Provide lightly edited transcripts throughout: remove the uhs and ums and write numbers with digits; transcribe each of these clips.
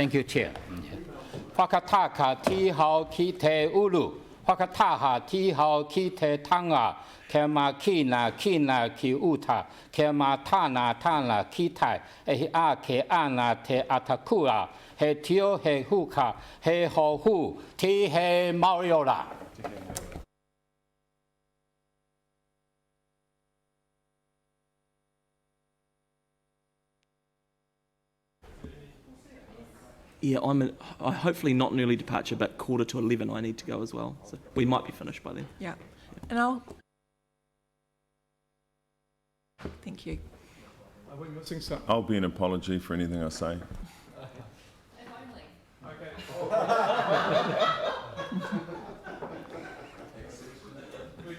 Thank you, Chair. Whakataka tihau ki te ulu, whakataha tihau ki te tanga, ke ma kina ki uta, ke ma tana ki tai, e a ke ana te atakua, he tio he huka, he ho hu, ti he mauriola. Yeah, I'm hopefully not an early departure, but 11:15 I need to go as well. So we might be finished by then. Yeah. And thank you. Are we missing something? I'll be an apology for anything I say. If only.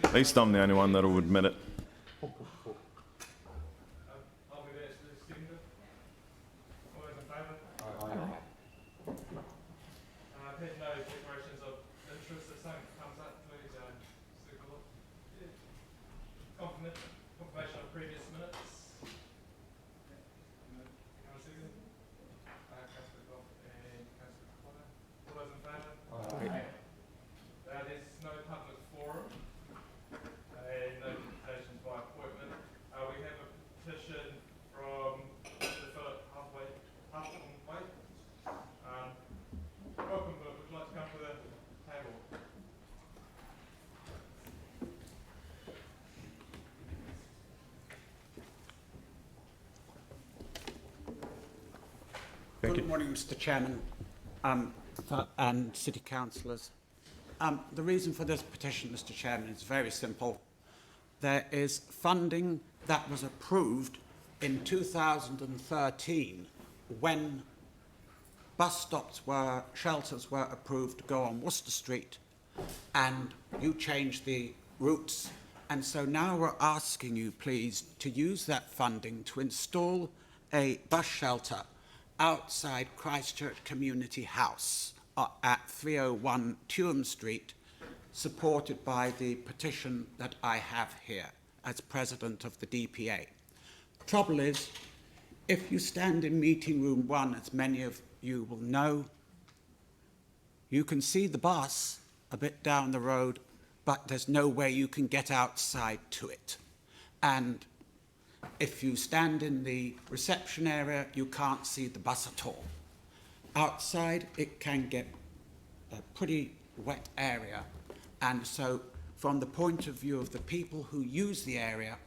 At least I'm the only one that will admit it. Confirmation of previous minutes. All those in favour? There's no public forum. No deputations by appointment. We have a petition from Mr. Philip Huffway. Welcome, Philip. Would you like to come to the table? Good morning, Mr. Chairman and City Councillors. The reason for this petition, Mr. Chairman, is very simple. There is funding that was approved in 2013 when shelters were approved to go on Worcester Street, and you changed the routes. And so now we're asking you, please, to use that funding to install a bus shelter outside Christchurch Community House at 301 Tuam Street, supported by the petition that I have here as President of the DPA. The trouble is, if you stand in meeting room 1, as many of you will know, you can see the bus a bit down the road, but there's no way you can get outside to it. And if you stand in the reception area, you can't see the bus at all. Outside, it can get a pretty wet area. And so, from the point of view of the people who use the area,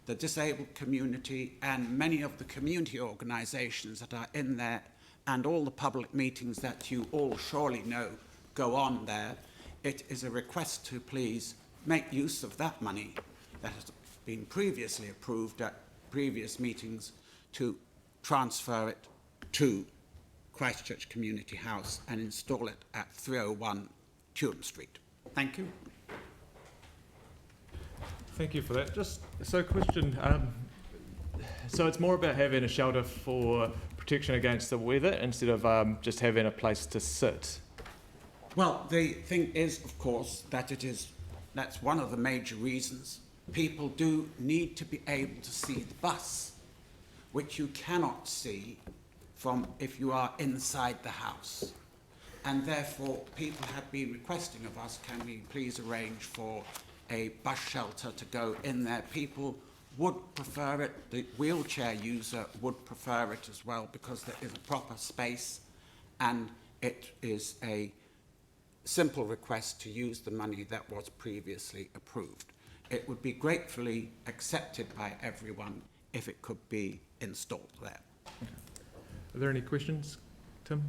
the disabled community and many of the community organisations that are in there, and all the public meetings that you all surely know go on there, it is a request to please make use of that money that has been previously approved at previous meetings to transfer it to Christchurch Community House and install it at 301 Tuam Street. Thank you. Thank you for that. Just so question, so it's more about having a shelter for protection against the weather instead of just having a place to sit? Well, the thing is, of course, that that's one of the major reasons. People do need to be able to see the bus, which you cannot see from if you are inside the house. And therefore, people have been requesting of us, can we please arrange for a bus shelter to go in there? People would prefer it, the wheelchair user would prefer it as well, because there is a proper space and it is a simple request to use the money that was previously approved. It would be gratefully accepted by everyone if it could be installed there. Okay. Are there any questions, Tim?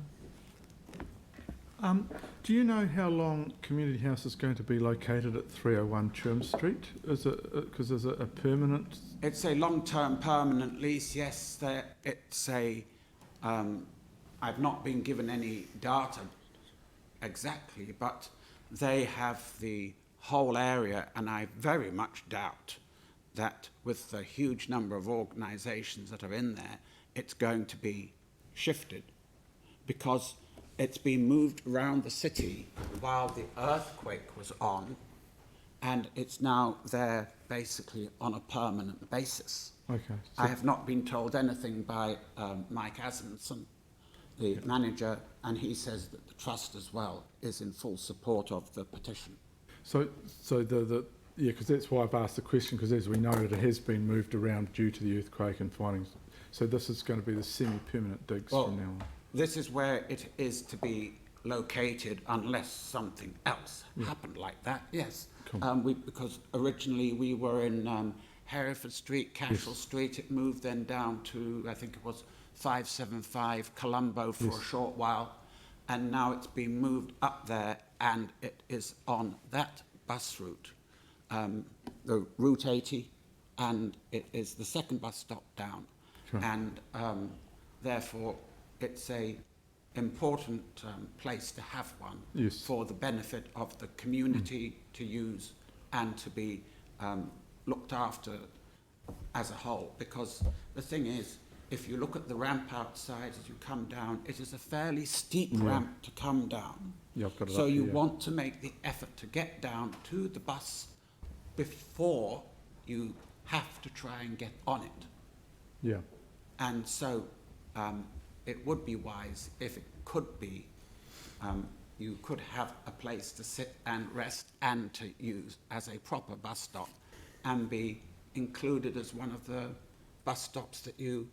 Do you know how long Community House is going to be located at 301 Tuam Street? Is it because there's a permanent? It's a long-term permanent lease. Yes, it's a. I've not been given any data exactly, but they have the whole area, and I very much doubt that with the huge number of organisations that are in there, it's going to be shifted, because it's been moved around the city while the earthquake was on, and it's now there basically on a permanent basis. Okay. I have not been told anything by Mike Asmundsson the manager, and he says that the trust as well is in full support of the petition. So yeah, because that's why I've asked the question, because as we know, it has been moved around due to the earthquake and findings. So this is going to be the semi-permanent digs from now on. This is where it is to be located unless something else happened like that, yes. Cool. Because originally we were in Hereford Street, Cashel Street. It moved then down to, I think it was 575 Colombo for a short while, and now it's been moved up there, and it is on that bus route, the Route 80, and it is the second bus stop down. Sure. And therefore it's a important place to have one for the benefit of the community to use and to be looked after as a whole. Because the thing is, if you look at the ramp outside as you come down, it is a fairly steep ramp to come down. Yeah, I've got it So up you here. want to make the effort to get down to the bus before you have to try and get on it. Yeah. And so it would be wise if it could be, you could have a place to sit and rest and to use as a proper bus stop and be included as one of the bus stops that you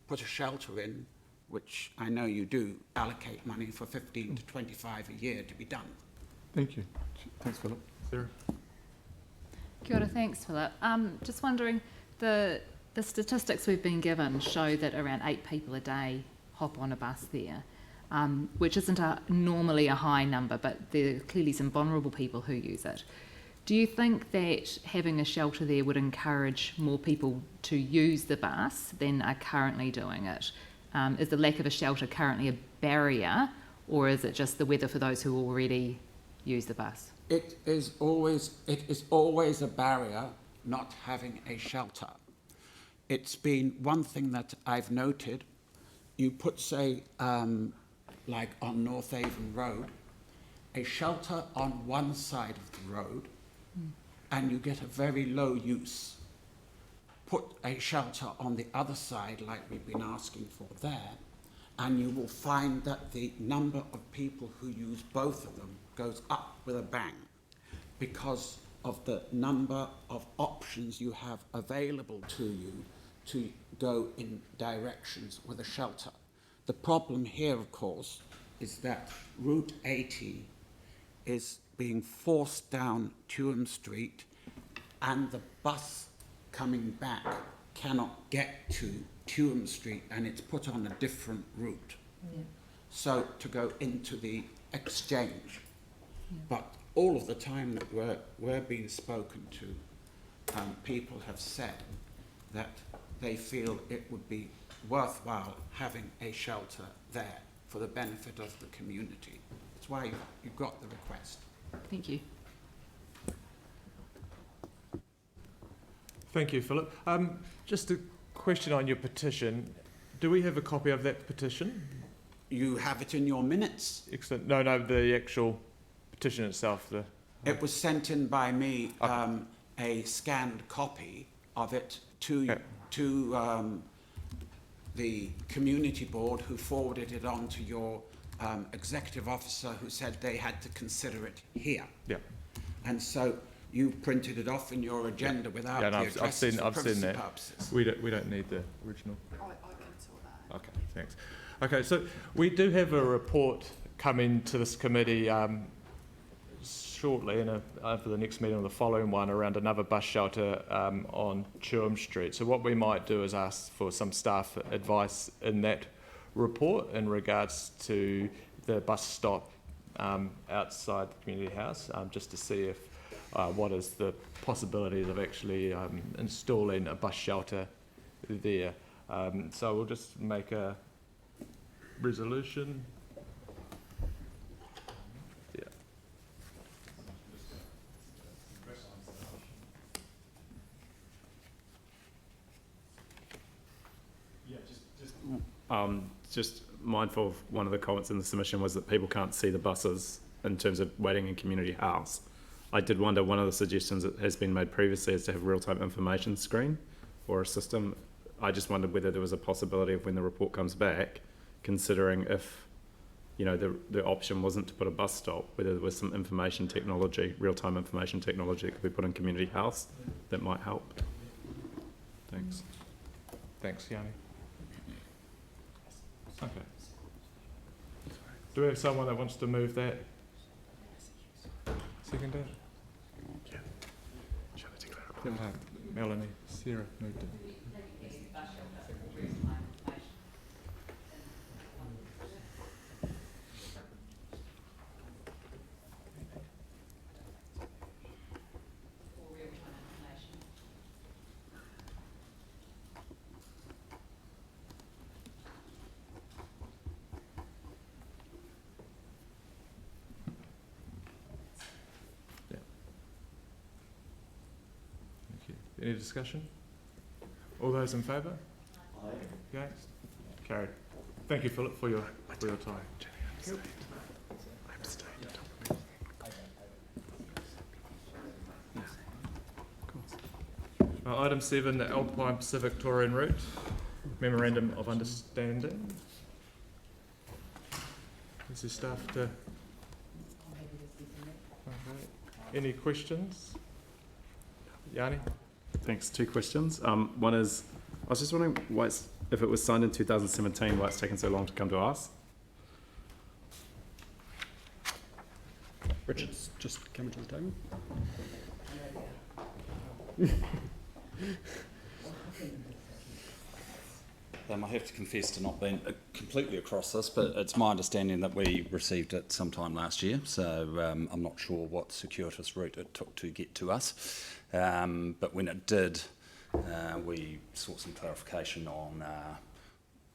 put a shelter in, which I know you do allocate money for 15 to 25 a year to be done. Thank you. Thanks, Philip. Sarah? Kia ora, thanks, Philip. Just wondering, the statistics we've been given show that around 8 people a day hop on a bus there, which isn't normally a high number, but there are clearly some vulnerable people who use it. Do you think that having a shelter there would encourage more people to use the bus than are currently doing it? Is the lack of a shelter currently a barrier, or is it just the weather for those who already use the bus? It is always a barrier not having a shelter. It's been one thing that I've noted. You put, say, like on North Avon Road, a shelter on one side of the road, and you get a very low use. Put a shelter on the other side, like we've been asking for there, and you will find that the number of people who use both of them goes up with a bang because of the number of options you have available to you to go in directions with a shelter. The problem here, of course, is that Route 80 is being forced down Tuam Street, and the bus coming back cannot get to Tuam Street, and it's put on a different route. So to go into the exchange. But all of the time that we're being spoken to, people have said that they feel it would be worthwhile having a shelter there for the benefit of the community. That's why you've got the request. Thank you. Thank you, Philip. Just a question on your petition. Do we have a copy of that petition? You have it in your minutes. Excellent. No, the actual petition itself. It was sent in by me, a scanned copy of it to the community board, who forwarded it on to your executive officer, who said they had to consider it here. Yeah. And so you printed it off in your agenda without the addresses for privacy purposes. We don't need the original. I can sort that out. Okay, thanks. Okay, so we do have a report coming to this committee shortly, for the next meeting or the following one, around another bus shelter on Tuam Street. So what we might do is ask for some staff advice in that report in regards to the bus stop outside the community house, just to see if what is the possibilities of actually installing a bus shelter there. So we'll just make a resolution. Yeah. Just mindful of one of the comments in the submission was that people can't see the buses in terms of waiting in community house. I did wonder, one of the suggestions that has been made previously is to have real-time information screen or a system. I just wondered whether there was a possibility of, when the report comes back, considering if, the option wasn't to put a bus stop, whether there was some information technology, real-time information technology that could be put in community house that might help. Thanks. Thanks, Yanni. Okay. Do we have someone that wants to move that? Second it? Melanie, Sarah moved it. Any discussion? All those in favour? Aye. Against? Carried. Thank you, Philip, for your time. Item 7, the Alpine Pacific Taurine Route, Memorandum of Understanding. Is there staff to... Okay. Any questions? Yanni? Thanks. 2 questions. One is, I was just wondering why if it was signed in 2017, why it's taken so long to come to us? Richard's just coming to the table. I have to confess to not being completely across this, but it's my understanding that we received it sometime last year, so I'm not sure what circuitous route it took to get to us. But when it did, we sought some clarification on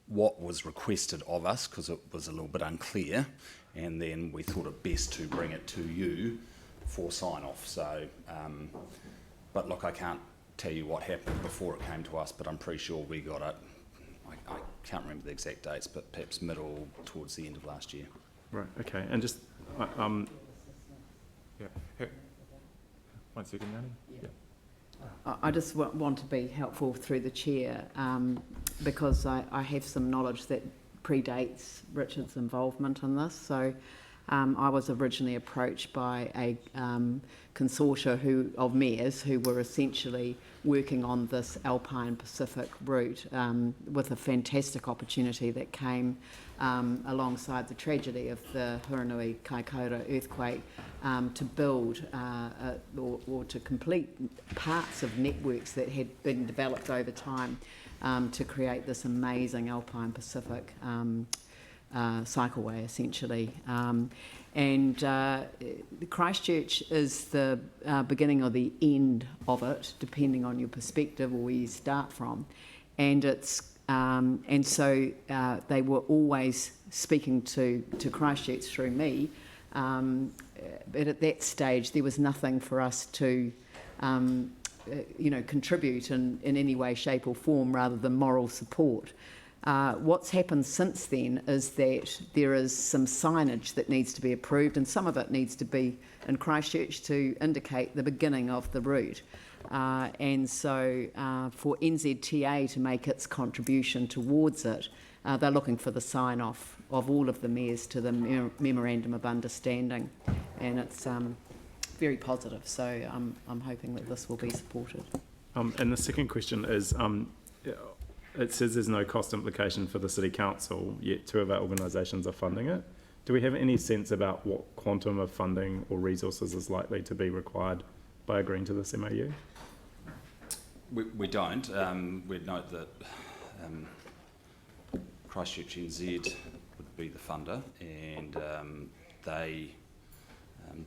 what was requested of us, because it was a little bit unclear, and then we thought it best to bring it to you for sign-off. So, but look, I can't tell you what happened before it came to us, but I'm pretty sure we got it. I can't remember the exact dates, but perhaps middle towards the end of last year. Right. Okay. And just Yeah. 1 second, Yanni. Yeah. I just want to be helpful through the chair, because I have some knowledge that predates Richard's involvement in this. So I was originally approached by a consortia of mayors who were essentially working on this Alpine Pacific route, with a fantastic opportunity that came alongside the tragedy of the Whānui Kaikoura earthquake, to build or to complete parts of networks that had been developed over time, to create this amazing Alpine Pacific cycleway, essentially. And Christchurch is the beginning or the end of it, depending on your perspective or where you start from. And it's and so they were always speaking to Christchurch through me. But at that stage, there was nothing for us to contribute in any way, shape or form, rather than moral support. What's happened since then is that there is some signage that needs to be approved, and some of it needs to be in Christchurch to indicate the beginning of the route. And so for NZTA to make its contribution towards it, they're looking for the sign-off of all of the mayors to the Memorandum of Understanding. And it's very positive, so I'm hoping that this will be supported. And the second question is, it says there's no cost implication for the City Council, yet 2 of our organisations are funding it. Do we have any sense about what quantum of funding or resources is likely to be required by agreeing to this MOU? We don't. We'd note that Christchurch NZ would be the funder, and they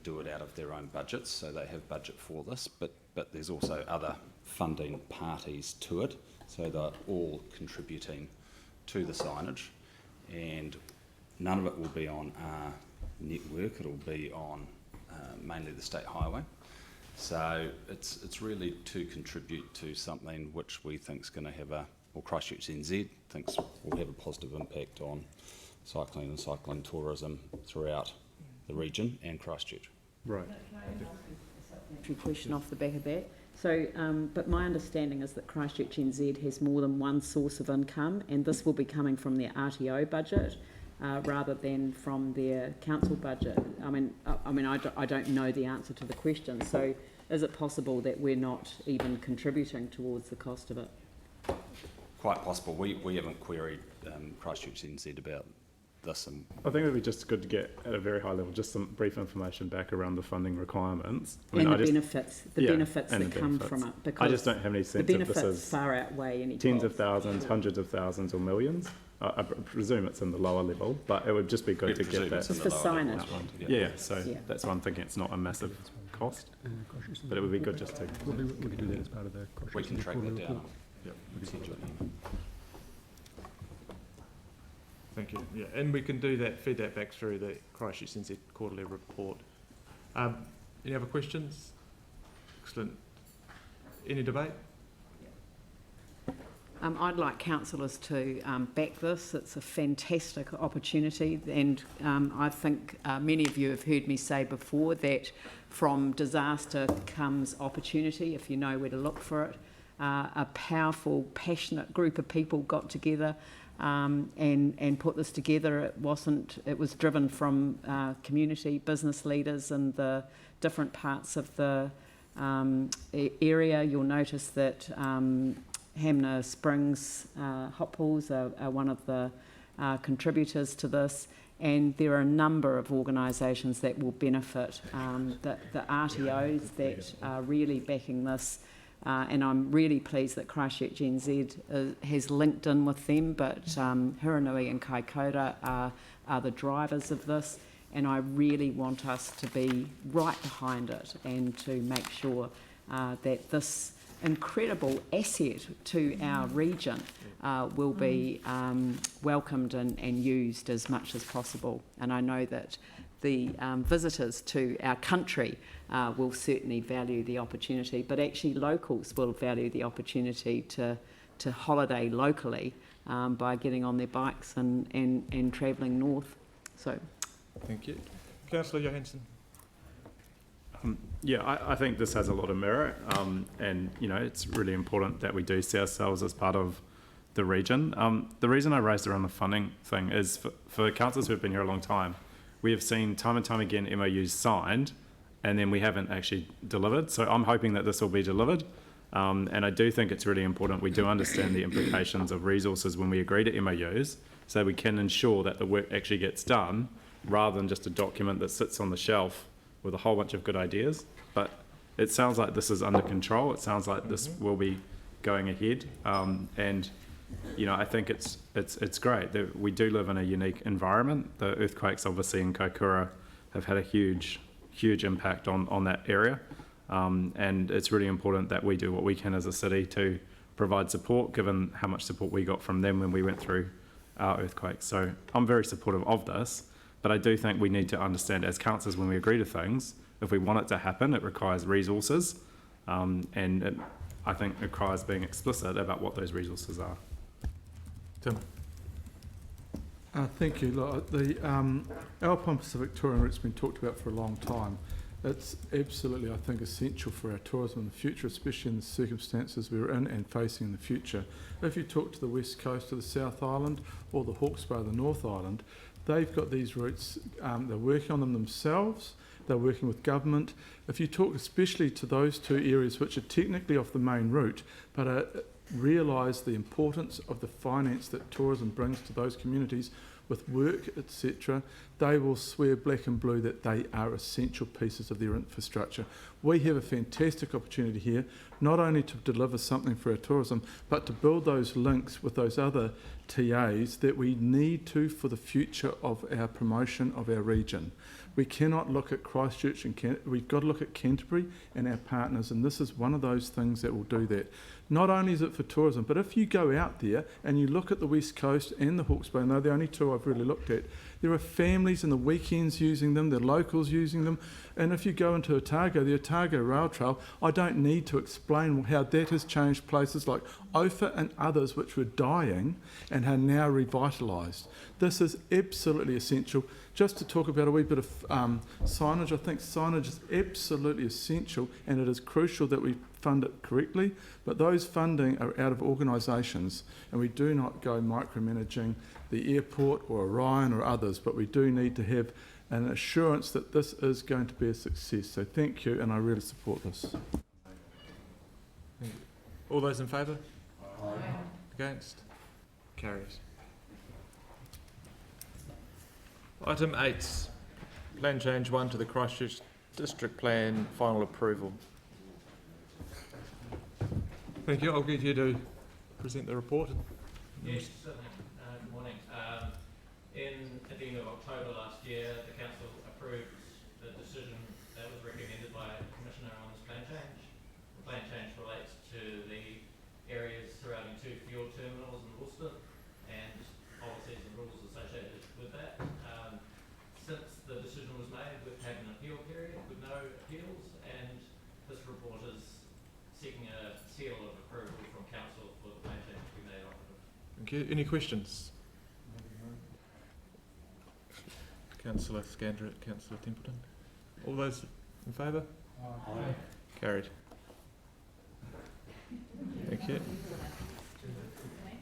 do it out of their own budgets, so they have budget for this, but there's also other funding parties to it, so they're all contributing to the signage, and none of it will be on our network. It'll be on mainly the state highway. So it's really to contribute to something which we think is going to have Christchurch NZ thinks will have a positive impact on cycling and cycling tourism throughout the region and Christchurch. Right. supplementary question off the back of that. So, but my understanding is that Christchurch NZ has more than one source of income, and this will be coming from their RTO budget rather than from their council budget. I don't know the answer to the question. So, is it possible that we're not even contributing towards the cost of it? Quite possible. We haven't queried Christchurch NZ about this. And I think it would be just good to get, at a very high level, just some brief information back around the funding requirements. And the benefits that come from it. Because I just don't have any sense the if this benefits is far outweigh any tens costs. of thousands, hundreds of thousands, or millions. I presume it's in the lower level, but it would just be good to get that. Just for signage. So that's why I'm thinking it's not a massive cost, but it would be good just to. We could do that as part of the. we can track that down. Thank you. Yeah, and we can do that, feed that back through the Christchurch NZ quarterly report. Any other questions? Excellent. Any debate? I'd like councillors to back this. It's a fantastic opportunity, and I think many of you have heard me say before that from disaster comes opportunity, if you know where to look for it. A powerful, passionate group of people got together and put this together. It was driven from community, business leaders and the different parts of the area. You'll notice that Hamner Springs hot pools are one of the contributors to this, and there are a number of organisations that will benefit. The RTOs that are really backing this, and I'm really pleased that Christchurch NZ has linked in with them, but Huinga and Kaikoura are the drivers of this, and I really want us to be right behind it and to make sure that this incredible asset to our region will be welcomed and used as much as possible. And I know that the visitors to our country will certainly value the opportunity, but actually locals will value the opportunity to holiday locally by getting on their bikes and travelling north. So, thank you. Councillor Johansson. I think this has a lot of merit, and it's really important that we do see ourselves as part of the region. The reason I raised around the funding thing is for councillors who have been here a long time, we have seen time and time again MOUs signed, and then we haven't actually delivered. So I'm hoping that this will be delivered, and I do think it's really important we do understand the implications of resources when we agree to MOUs, so we can ensure that the work actually gets done, rather than just a document that sits on the shelf with a whole bunch of good ideas. But it sounds like this is under control. It sounds like this will be going ahead, and I think it's great that we do live in a unique environment. The earthquakes obviously in Kaikoura have had a huge impact on that area, and it's really important that we do what we can as a city to provide support, given how much support we got from them when we went through our earthquakes. So I'm very supportive of this. But I do think we need to understand as councillors when we agree to things, if we want it to happen, it requires resources, and I think it requires being explicit about what those resources are. Tim. Thank you. Look, the Alpine Pacific Touring Route's been talked about for a long time. It's absolutely, I think, essential for our tourism in the future, especially in the circumstances we're in and facing in the future. If you talk to the West Coast of the South Island or the Hawke's Bay of the North Island, they've got these routes, they're working on them themselves, they're working with government. If you talk especially to those two areas which are technically off the main route, but realise the importance of the finance that tourism brings to those communities with work, etc., they will swear black and blue that they are essential pieces of their infrastructure. We have a fantastic opportunity here, not only to deliver something for our tourism, but to build those links with those other TAs that we need to for the future of our promotion of our region. We cannot look at Christchurch and we've got to look at Canterbury and our partners, and this is one of those things that will do that. Not only is it for tourism, but if you go out there and you look at the West Coast and the Hawke's Bay, and they're the only two I've really looked at, there are families in the weekends using them, there are locals using them. And if you go into Otago, the Otago Rail Trail, I don't need to explain how that has changed places like Ophir and others which were dying and are now revitalised. This is absolutely essential. Just to talk about a wee bit of signage, I think signage is absolutely essential, and it is crucial that we fund it correctly, but those funding are out of organisations, and we do not go micromanaging the airport or Orion or others, but we do need to have an assurance that this is going to be a success. So thank you, and I really support this. All those in favour? Aye. Against? Carries. Item 8, Plan Change 1 to the Christchurch District Plan, final approval. Thank you. I'll get you to present the report. Yes, certainly. Good morning. At the end of October last year, the Council approved the decision that was recommended by the Commissioner on this plan change. The plan change relates to the areas surrounding 2 fuel terminals in Worcester and policies and rules associated with that. Since the decision was made, we've had an appeal period with no appeals, and this report is seeking a seal of approval from Council for the plan change to be made operative. Thank you. Any questions? Councillor Scandrett, Councillor Templeton. All those in favour? Aye. Carried. Thank you.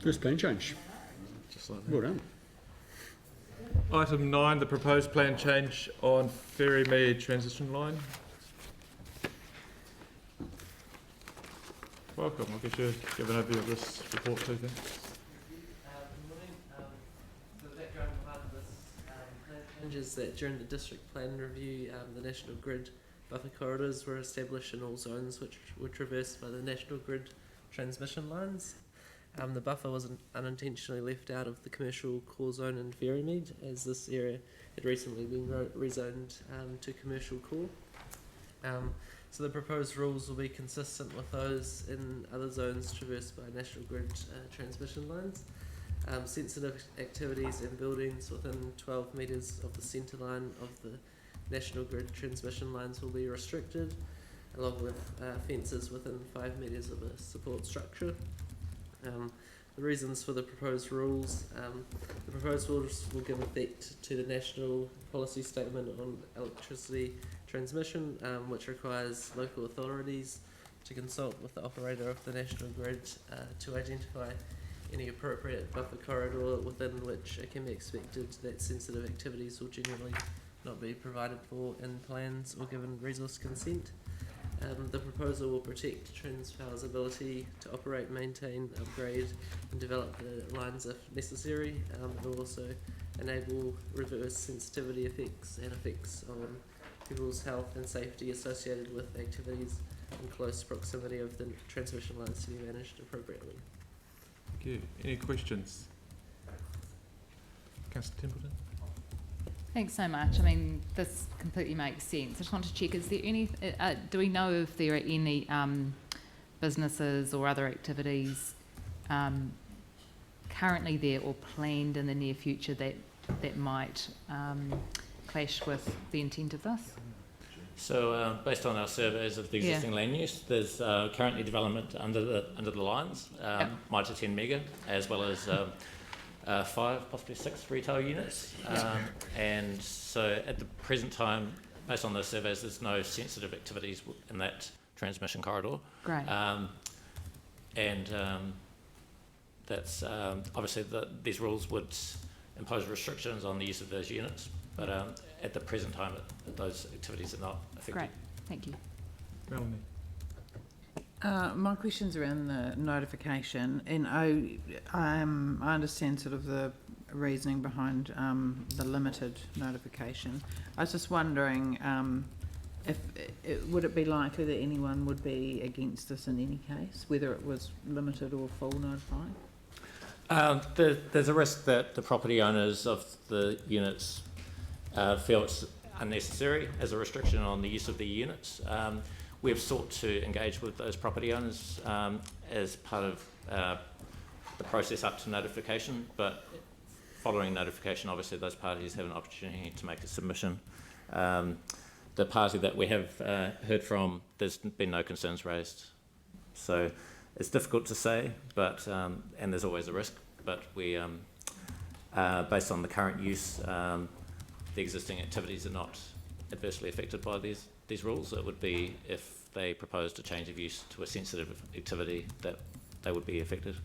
First plan change. Just like Well done. Item 9, the proposed plan change on Ferrymead transition line. Welcome. I'll get you to give an overview of this report too. Thanks. Good morning. The background behind this plan change is that during the district plan review, the National Grid buffer corridors were established in all zones which were traversed by the National Grid transmission lines. The buffer was unintentionally left out of the commercial core zone in Ferrymead, as this area had recently been rezoned to commercial core. So the proposed rules will be consistent with those in other zones traversed by National Grid transmission lines. Sensitive activities and buildings within 12 metres of the centre line of the National Grid transmission lines will be restricted, along with fences within 5 metres of a support structure. The reasons for the proposed rules. The proposed rules will give effect to the National Policy Statement on Electricity Transmission, which requires local authorities to consult with the operator of the National Grid to identify any appropriate buffer corridor within which it can be expected that sensitive activities will generally not be provided for in plans or given resource consent. The proposal will protect Transpower's ability to operate, maintain, upgrade and develop the lines if necessary. It will also enable reverse sensitivity effects and effects on people's health and safety associated with activities in close proximity of the transmission lines to be managed appropriately. Thank you. Any questions? Councillor Templeton. Thanks so much. I mean, this completely makes sense. I just want to check, is there any, do we know if there are any businesses or other activities currently there or planned in the near future that might clash with the intent of this? So, based on our surveys of the existing land use, there's currently development under the lines, might to 10 mega, as well as 5, possibly 6 retail units. And so, at the present time, based on those surveys, there's no sensitive activities in that transmission corridor. Great. That's obviously these rules would impose restrictions on the use of those units, but at the present time, those activities are not affected. Great, thank you. Melanie. My question's around the notification, and I understand sort of the reasoning behind the limited notification. I was just wondering if would it be likely that anyone would be against this in any case, whether it was limited or full notifying? There's a risk that the property owners of the units feel it's unnecessary as a restriction on the use of the units. We've sought to engage with those property owners as part of the process up to notification, but following notification, obviously those parties have an opportunity to make a submission the party that we have heard from, there's been no concerns raised. So it's difficult to say, but and there's always a risk. But we, based on the current use, the existing activities are not adversely affected by these rules. It would be if they proposed a change of use to a sensitive activity that they would be affected.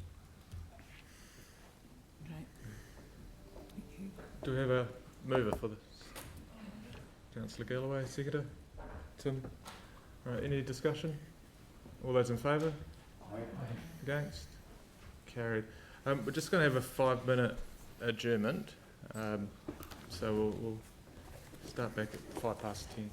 Do we have a mover for this? Councillor Galloway, seconder. Tim. All right, any discussion? All those in favour? Against? Carried. We're just going to have a 5-minute adjournment. So we'll start back at 10:05.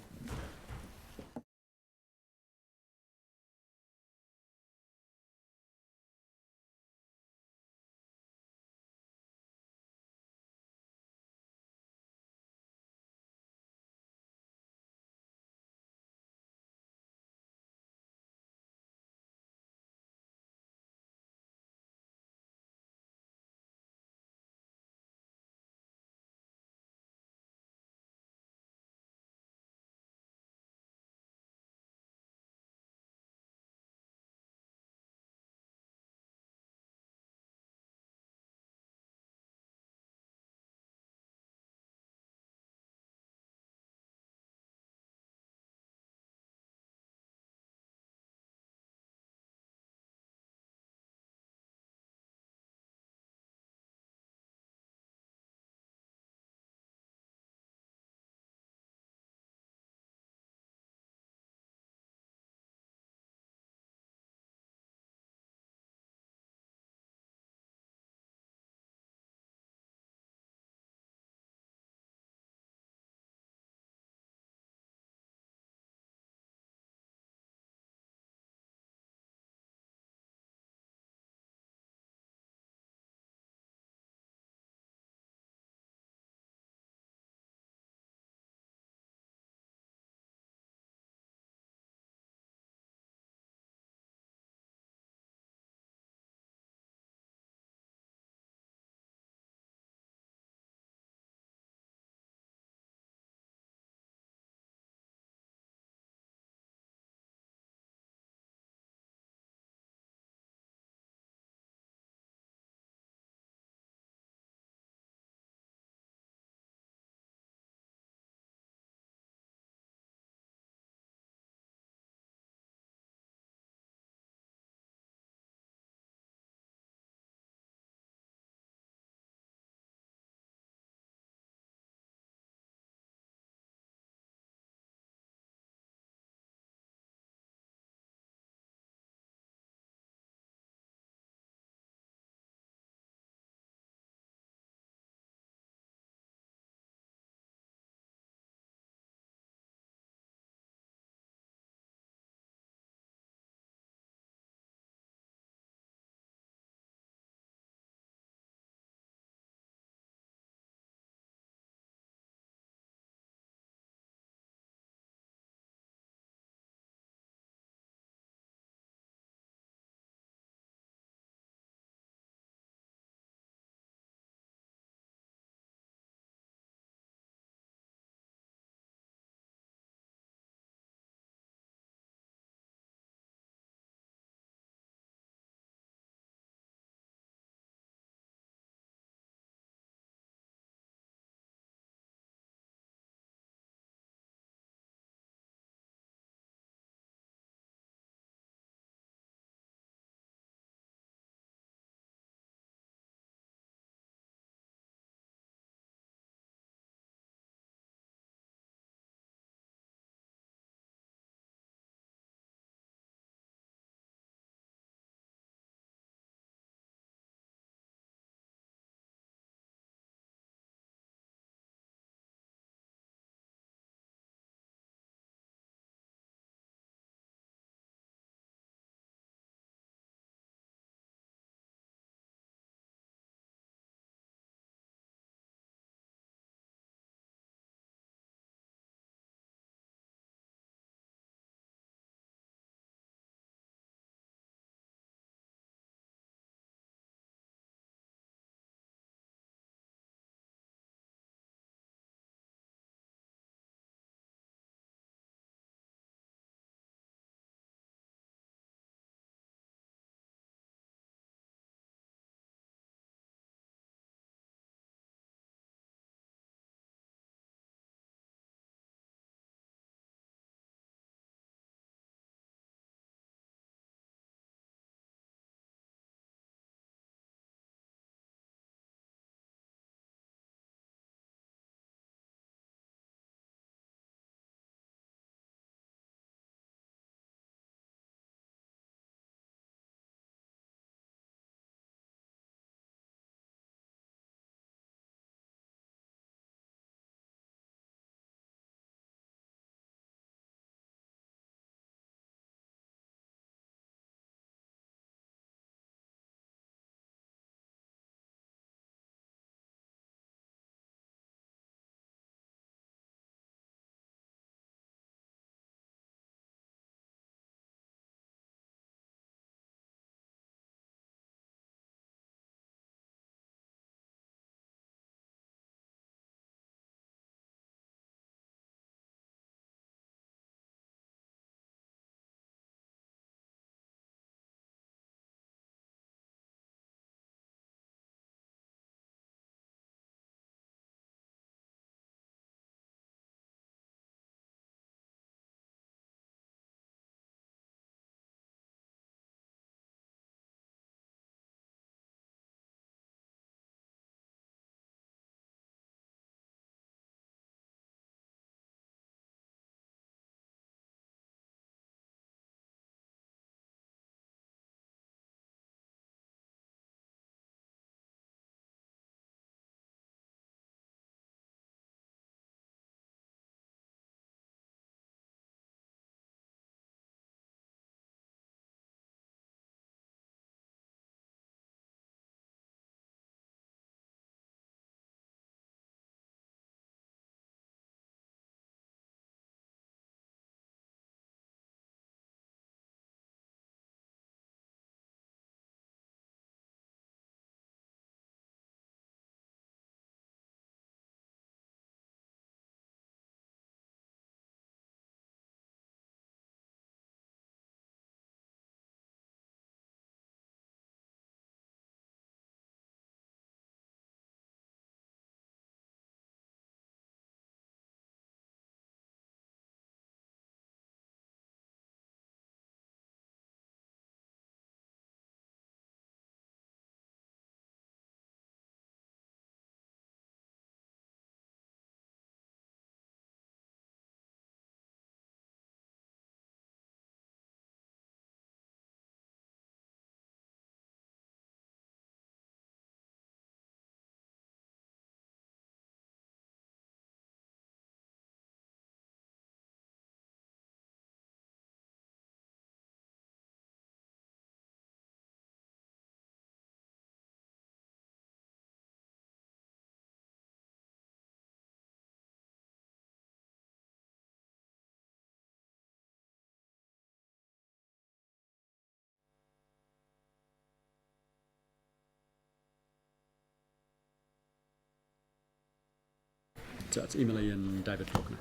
So it's Emily and David Faulkner.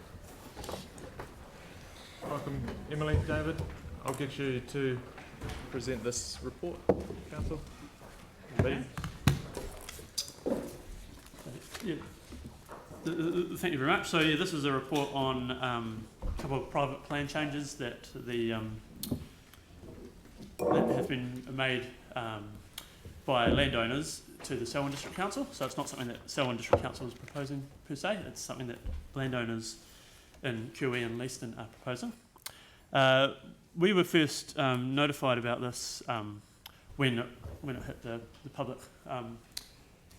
Welcome, Emily, David. I'll get you to present this report, Council. Please. Yeah. Thank you very much. So yeah, this is a report on a couple of private plan changes that that have been made by landowners to the Selwyn District Council. So it's not something that Selwyn District Council is proposing per se. It's something that landowners in QE and Leaston are proposing. We were first notified about this when it hit the public.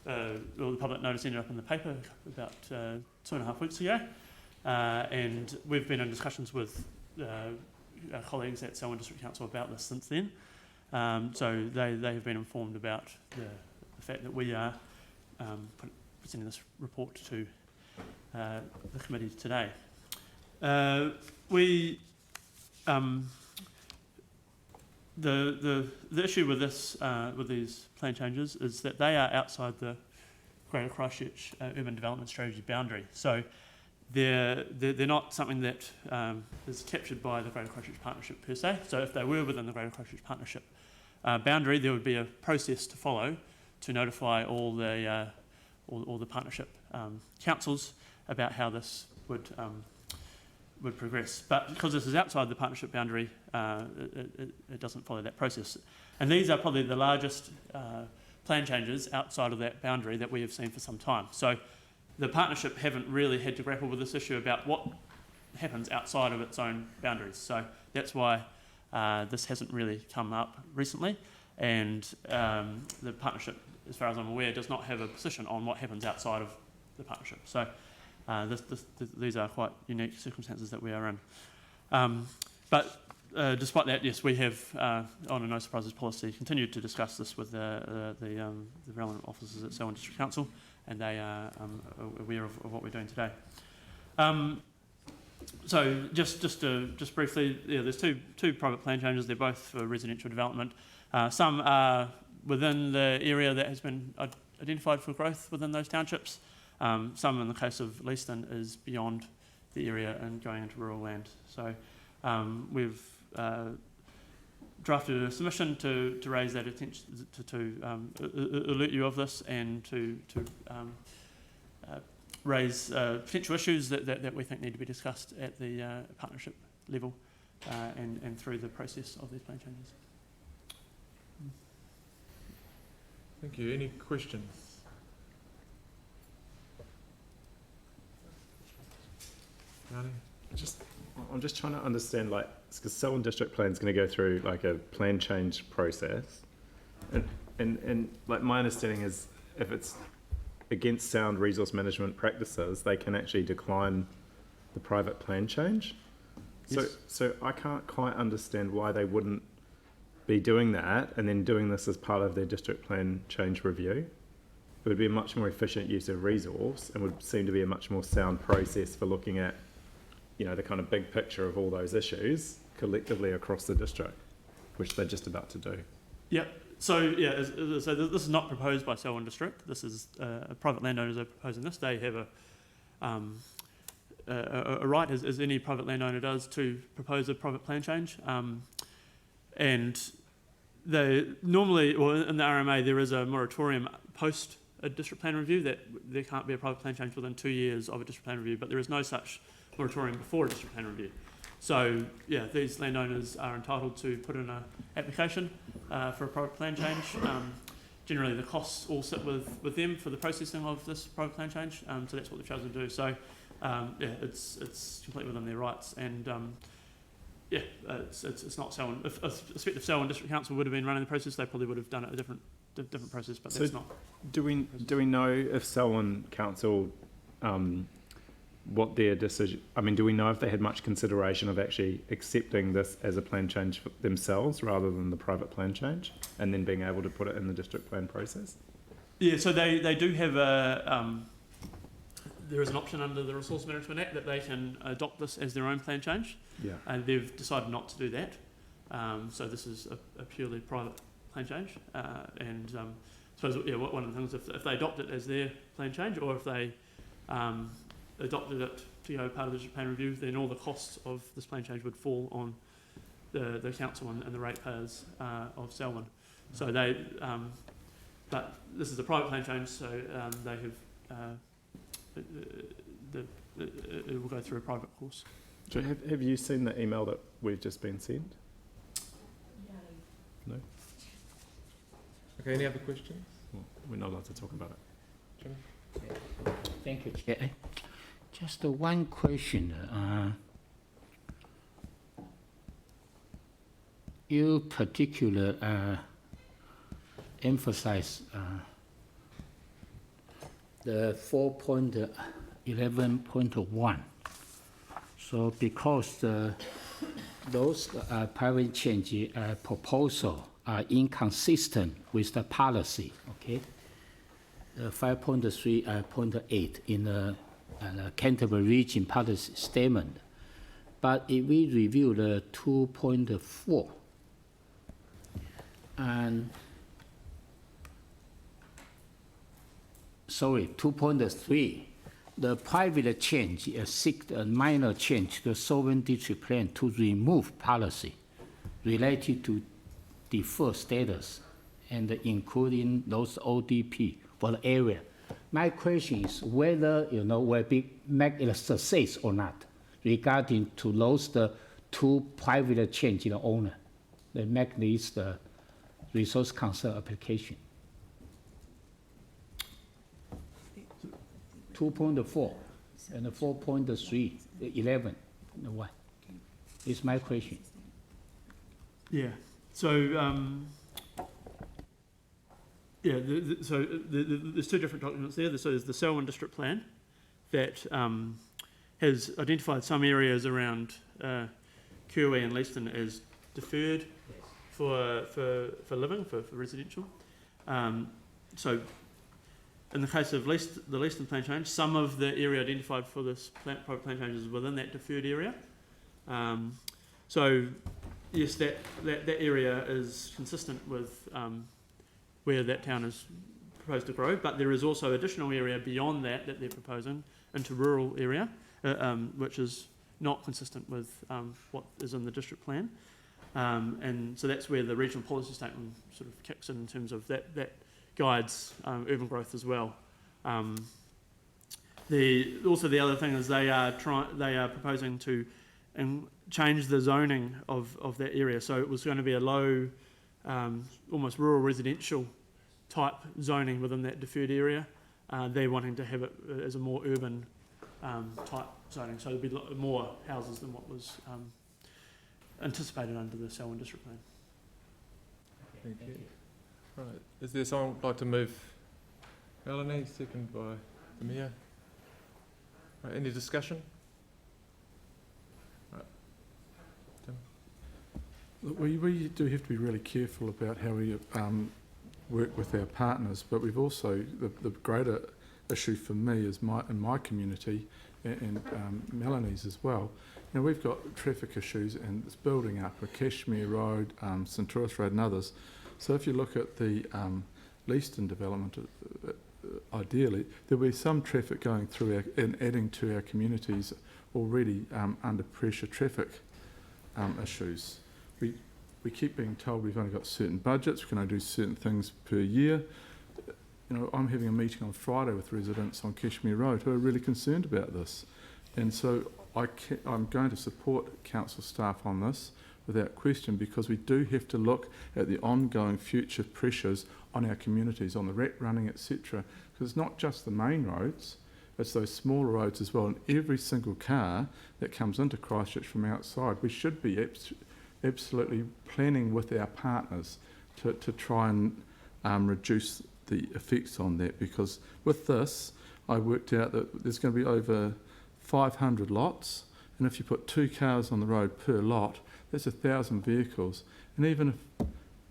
The public notice ended up in the paper about 2.5 weeks ago, and we've been in discussions with our colleagues at Selwyn District Council about this since then. So they have been informed about the fact that we are presenting this report to the committee today. The issue with this with these plan changes is that they are outside the Greater Christchurch Urban Development Strategy boundary. So they're not something that is captured by the Greater Christchurch Partnership per se. So if they were within the Greater Christchurch Partnership boundary, there would be a process to follow to notify all the partnership councils about how this would progress. But because this is outside the partnership boundary, it doesn't follow that process. And these are probably the largest plan changes outside of that boundary that we have seen for some time. So the partnership haven't really had to grapple with this issue about what happens outside of its own boundaries. So that's why this hasn't really come up recently. And the partnership, as far as I'm aware, does not have a position on what happens outside of the partnership. So these are quite unique circumstances that we are in. But despite that, yes, we have, on a no surprises policy, continued to discuss this with the relevant officers at Selwyn District Council, and they are aware of what we're doing today. So just briefly, yeah, there's two private plan changes. They're both for residential development. Some are within the area that has been identified for growth within those townships. Some, in the case of Leaston, is beyond the area and going into rural land. So we've drafted a submission to raise that attention, to alert you of this, and to raise potential issues that we think need to be discussed at the partnership level and through the process of these plan changes. Thank you. Any questions? I'm just trying to understand, like, because Selwyn District Plan is going to go through like a plan change process, and like my understanding is if it's against sound resource management practices, they can actually decline the private plan change. Yes. So I can't quite understand why they wouldn't be doing that and then doing this as part of their district plan change review. It would be a much more efficient use of resource and would seem to be a much more sound process for looking at, you know, the kind of big picture of all those issues collectively across the district, which they're just about to do. Yep. So yeah, so this is not proposed by Selwyn District. This is private landowners are proposing this. They have a right, as any private landowner does, to propose a private plan change. And they normally, or in the RMA, there is a moratorium post a district plan review that there can't be a private plan change within 2 years of a district plan review, but there is no such moratorium before a district plan review. So yeah, these landowners are entitled to put in an application for a private plan change. Generally the costs all sit with them for the processing of this private plan change, so that's what they've chosen to do. So yeah, it's completely within their rights, and yeah, it's not Selwyn. If Selwyn District Council would have been running the process, they probably would have done it a different process, but that's not. Do we know if Selwyn Council what their decision, I mean, do we know if they had much consideration of actually accepting this as a plan change for themselves rather than the private plan change, and then being able to put it in the district plan process? Yeah, so they do have there is an option under the Resource Management Act that they can adopt this as their own plan change. Yeah. And they've decided not to do that. So this is a purely private plan change. And I suppose, yeah, one of the things, if they adopt it as their plan change, or if they adopted it to go part of the plan review, then all the costs of this plan change would fall on the council and the ratepayers of Selwyn. So they, but this is a private plan change, so they have, it will go through a private course. So have you seen the email that we've just been sent? No? Okay, any other questions? Well, we're not allowed to talk about it. Thank you, Chair. Just one question. You particularly emphasize the 4.11.1. So because those private change proposal are inconsistent with the policy, okay? 5.3.8 in the Canterbury Region policy statement. But if we review the 2.4, and 2.3, the private change seek a minor change to the Sovereign District Plan to remove policy related to deferred status and including those ODP for the area. My question is whether will be make it a success or not regarding to those the two private change in the owner. They make this the resource concern application. 2.4 and 4.3, 11, what? Is my question. Yeah. So there's two different documents there. So there's the Selwyn District Plan that has identified some areas around Kiwi and Leaston as deferred for living, for residential. So in the case of the Leaston plan change, some of the area identified for this private plan change is within that deferred area. So yes, that area is consistent with where that town is proposed to grow, but there is also additional area beyond that they're proposing into rural area, which is not consistent with what is in the district plan. And so that's where the regional policy statement sort of kicks in terms of that guides urban growth as well. The other thing is they are proposing to change the zoning of that area. So it was going to be a low, almost rural residential type zoning within that deferred area. They're wanting to have it as a more urban type zoning. So there'll be more houses than what was anticipated under the Selwyn District Plan. Thank you. Right. Is there someone who'd like to move? Melanie, second by the Mayor. Right. Any discussion? Right. Tim. Look, we do have to be really careful about how we work with our partners, but we've also, the greater issue for me is in my community and Melanie's as well. You know, we've got traffic issues and it's building up with Cashmere Road, Centurus Road and others. So if you look at the Leaston development, ideally, there'll be some traffic going through and adding to our communities already under pressure traffic issues. We keep being told we've only got certain budgets, we can only do certain things per year. You know, I'm having a meeting on Friday with residents on Cashmere Road who are really concerned about this. And so I'm going to support council staff on this without question, because we do have to look at the ongoing future pressures on our communities, on the rat running, etc. Because it's not just the main roads, it's those smaller roads as well. And every single car that comes into Christchurch from outside, we should be absolutely planning with our partners to try and reduce the effects on that. Because with this, I worked out that there's going to be over 500 lots, and if you put 2 cars on the road per lot, that's 1,000 vehicles. And even if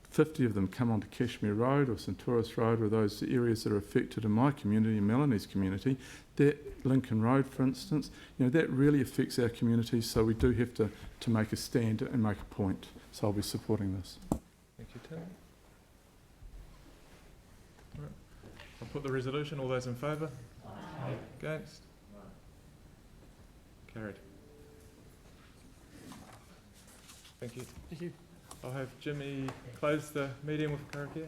50 of them come onto Cashmere Road or Centurus Road or those areas that are affected in my community, Melanie's community, that Lincoln Road, for instance, you know, that really affects our community. So we do have to make a stand and make a point. So I'll be supporting this. Thank you, Tim. Right. I'll put the resolution. All those in favour? Aye. Against? Carried. Thank you. Thank you. I'll have Jimmy close the meeting with karakia.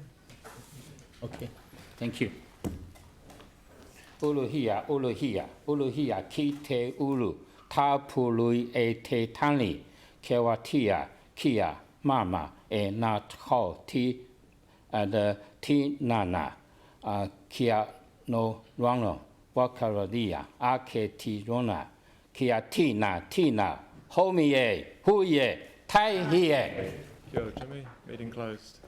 Okay, thank you. Uluhia, uluhia, uluhia ki te ulu, tā pului e te tani, ke watia, kia, mama, e nā tau ti, ti nana, kia no rano, wakaradia, ake ti rona, kia tina, homi e, hui e, tai hi e. Kia ora, Jimmy. Meeting closed.